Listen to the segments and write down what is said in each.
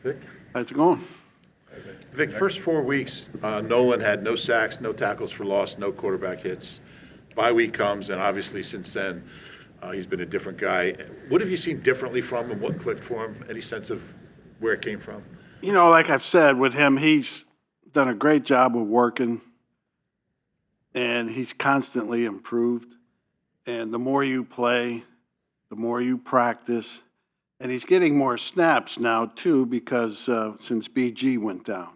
Vic? How's it going? Vic, first 4 weeks, Nolan had no sacks, no tackles for loss, no quarterback hits. Bye week comes, and obviously since then, he's been a different guy. What have you seen differently from him? What clicked for him? Any sense of where it came from? You know, like I've said with him, he's done a great job of working, and he's constantly improved. And the more you play, the more you practice, and he's getting more snaps now too because since BG went down.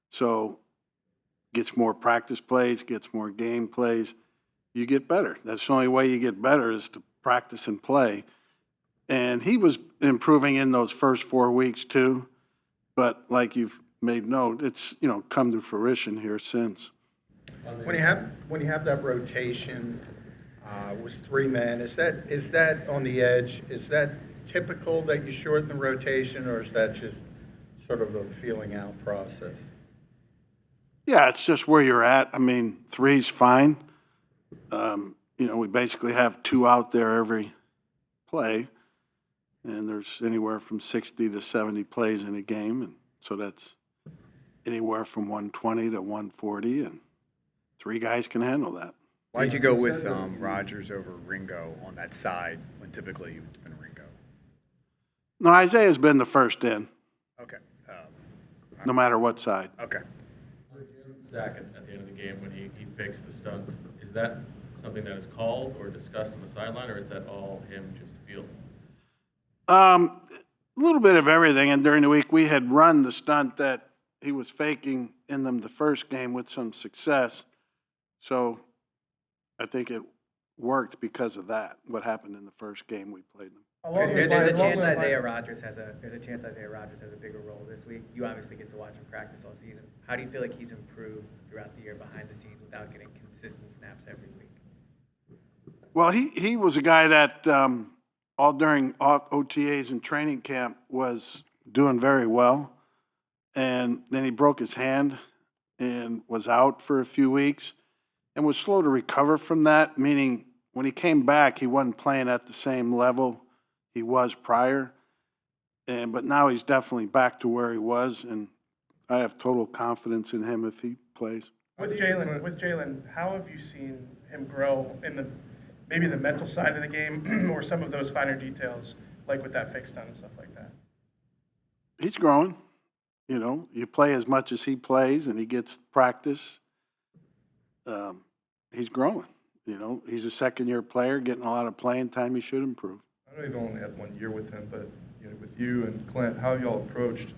So gets more practice plays, gets more game plays. You get better. That's the only way you get better is to practice and play. And he was improving in those first 4 weeks too. But like you've made note, it's, you know, come to fruition here since. When you have that rotation with 3 men, is that on the edge? Is that typical that you shorten the rotation, or is that just sort of a feeling out process? Yeah, it's just where you're at. I mean, 3's fine. You know, we basically have 2 out there every play, and there's anywhere from 60 to 70 plays in a game, and so that's anywhere from 120 to 140, and 3 guys can handle that. Why'd you go with Rodgers over Ringo on that side when typically you've been Ringo? No, Isaiah's been the first in, Okay. no matter what side. Okay. Sack at the end of the game when he fakes the stunt. Is that something that is called or discussed on the sideline, or is that all him just feeling? A little bit of everything, and during the week we had run the stunt that he was faking in them the first game with some success. So I think it worked because of that, what happened in the first game we played them. There's a chance Isaiah Rodgers has a bigger role this week. You obviously get to watch him practice all season. How do you feel like he's improved throughout the year behind the scenes without getting consistent snaps every week? Well, he was a guy that all during OTAs and training camp was doing very well, and then he broke his hand and was out for a few weeks and was slow to recover from that, meaning when he came back, he wasn't playing at the same level he was prior, but now he's definitely back to where he was, and I have total confidence in him if he plays. With Jalen, how have you seen him grow in maybe the mental side of the game or some of those finer details, like with that fake stunt and stuff like that? He's growing. You know, you play as much as he plays, and he gets practice. He's growing. You know, he's a second-year player, getting a lot of playing time. He should improve. I know you've only had 1 year with him, but you know, with you and Clint, how have y'all approached,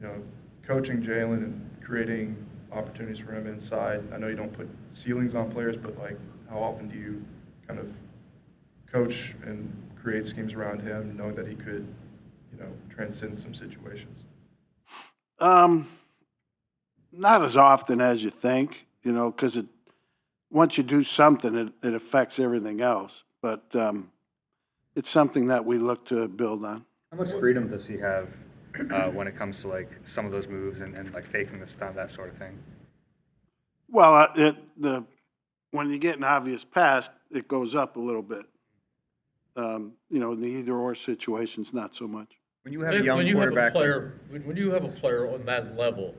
you know, coaching Jalen and creating opportunities for him inside? I know you don't put ceilings on players, but like, how often do you kind of coach and create schemes around him, knowing that he could, you know, transcend some situations? Not as often as you think, you know, because once you do something, it affects everything else. But it's something that we look to build on. How much freedom does he have when it comes to like some of those moves and like faking the stunt, that sort of thing? Well, when you get an obvious pass, it goes up a little bit. You know, in the either-or situations, not so much. When you have a young quarterback, when you have a player on that level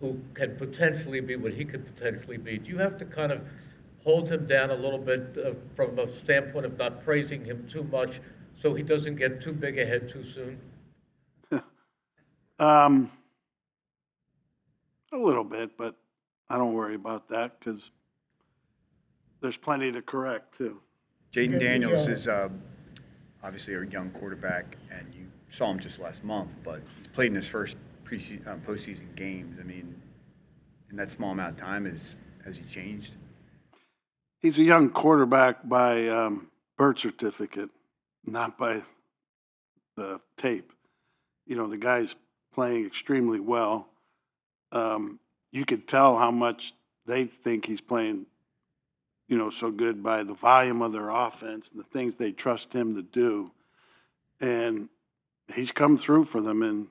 who can potentially be what he could potentially be, do you have to kind of hold him down a little bit from a standpoint of not praising him too much so he doesn't get too big ahead too soon? A little bit, but I don't worry about that because there's plenty to correct, too. Jaden Daniels is obviously a young quarterback, and you saw him just last month, but he's played in his first postseason games. I mean, in that small amount of time, has he changed? He's a young quarterback by birth certificate, not by the tape. You know, the guy's playing extremely well. You could tell how much they think he's playing, you know, so good by the volume of their offense and the things they trust him to do. And he's come through for them in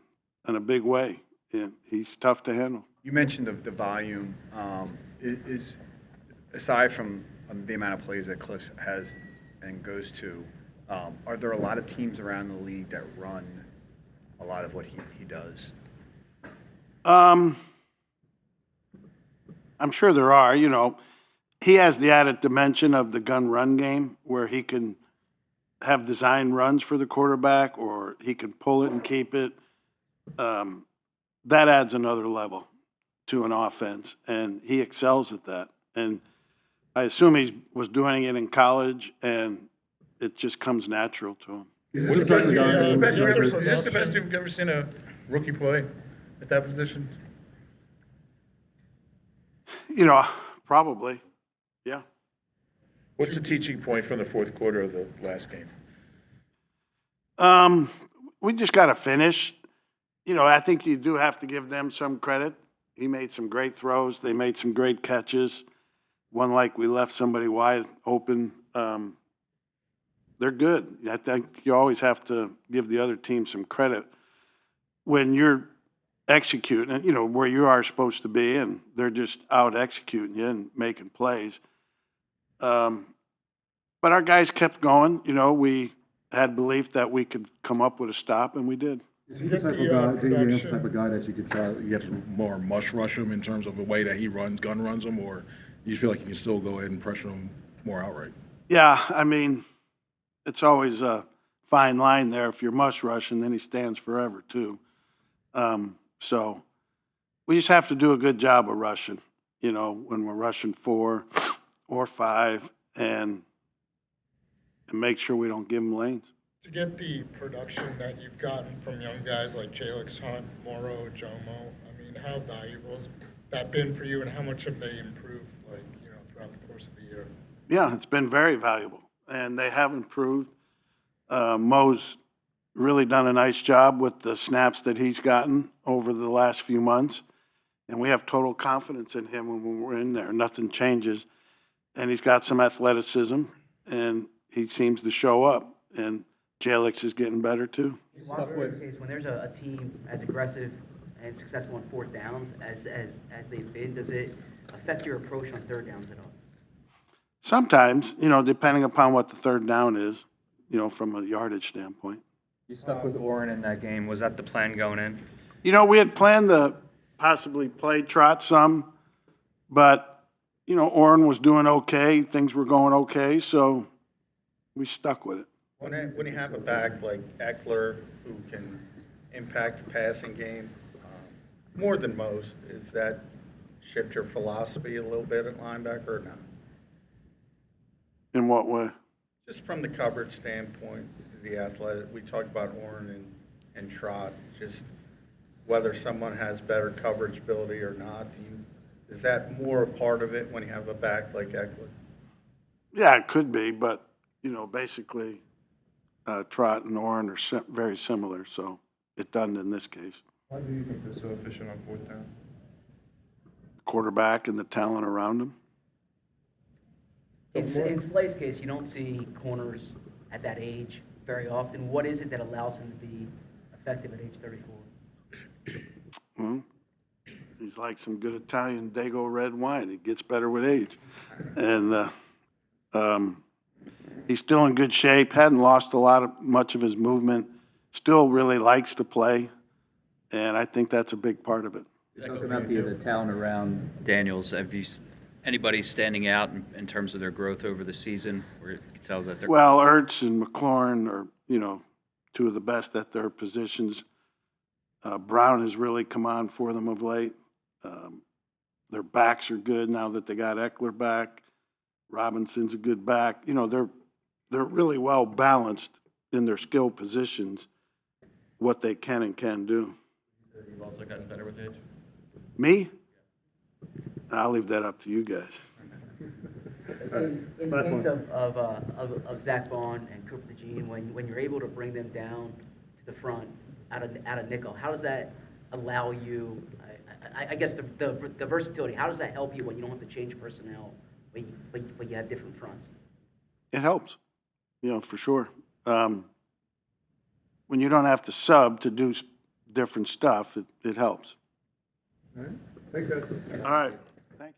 a big way. And he's tough to handle. You mentioned the volume. Is aside from the amount of plays that Cliff has and goes to, are there a lot of teams around the league that run a lot of what he does? I'm sure there are, you know. He has the added dimension of the gun run game where he can have design runs for the quarterback or he can pull it and keep it. That adds another level to an offense, and he excels at that. And I assume he was doing it in college, and it just comes natural to him. What's the type of guy Is who- this the best you've ever seen a rookie play at that position? You know, probably, yeah. What's the teaching point from the fourth quarter of the last game? We just got to finish. You know, I think you do have to give them some credit. He made some great throws. They made some great catches. One like we left somebody wide open. They're good. I think you always have to give the other team some credit when you're executing, you know, where you are supposed to be, and they're just out executing you and making plays. But our guys kept going. You know, we had belief that we could come up with a stop, and we did. Is he the type of guy, Damian's the type of guy that you could try, you have to more mush rush him in terms of the way that he gun runs them, or you feel like you can still go ahead and pressure him more outright? Yeah, I mean, it's always a fine line there. If you're mush rushing, then he stands forever too. So we just have to do a good job of rushing, you know, when we're rushing 4 or 5 and make sure we don't give them lanes. To get the production that you've gotten from young guys like Jalix Hunt, Morrow, Jomo, I mean, how valuable has that been for you, and how much have they improved, like, you know, throughout the course of the year? Yeah, it's been very valuable, and they have improved. Mo's really done a nice job with the snaps that he's gotten over the last few months, and we have total confidence in him when we're in there. Nothing changes, and he's got some athleticism, and he seems to show up, and Jalix is getting better too. In this case, when there's a team as aggressive and successful on fourth downs as they've been, does it affect your approach on third downs at all? Sometimes, you know, depending upon what the third down is, you know, from a yardage standpoint. You stuck with Oren in that game. Was that the plan going in? You know, we had planned to possibly play Trot some, but, you know, Orrin was doing okay. Things were going okay, so we stuck with it. When you have a back like Eckler who can impact the passing game more than most, is that shift your philosophy a little bit at linebacker or not? In what way? Just from the coverage standpoint, the athletic, we talked about Orrin and Trot, just whether someone has better coverage ability or not. Is that more a part of it when you have a back like Eckler? Yeah, it could be, but, you know, basically, Trot and Orrin are very similar, so it doesn't in this case. Why do you think they're so efficient on fourth down? Quarterback and the talent around him. In Slay's case, you don't see corners at that age very often. What is it that allows him to be effective at age 34? Well, he's like some good Italian Dago red wine. It gets better with age. And he's still in good shape, hadn't lost much of his movement, still really likes to play, and I think that's a big part of it. Talking about the talent around Daniels, have you anybody standing out in terms of their growth over the season, where you can tell that they're... Well, Ertz and McLaurin are, you know, two of the best at their positions. Brown has really come on for them of late. Their backs are good now that they got Eckler back. Robinson's a good back. You know, they're really well balanced in their skill positions, what they can and can't do. You've also gotten better with age? Me? I'll leave that up to you guys. In the case of Zach Vaughn and Cooper DeJean, when you're able to bring them down to the front out of nickel, how does that allow you, I guess the versatility, how does that help you when you don't have to change personnel, when you have different fronts? It helps, you know, for sure. When you don't have to sub to do different stuff, it helps. All right. Thanks, guys. All right.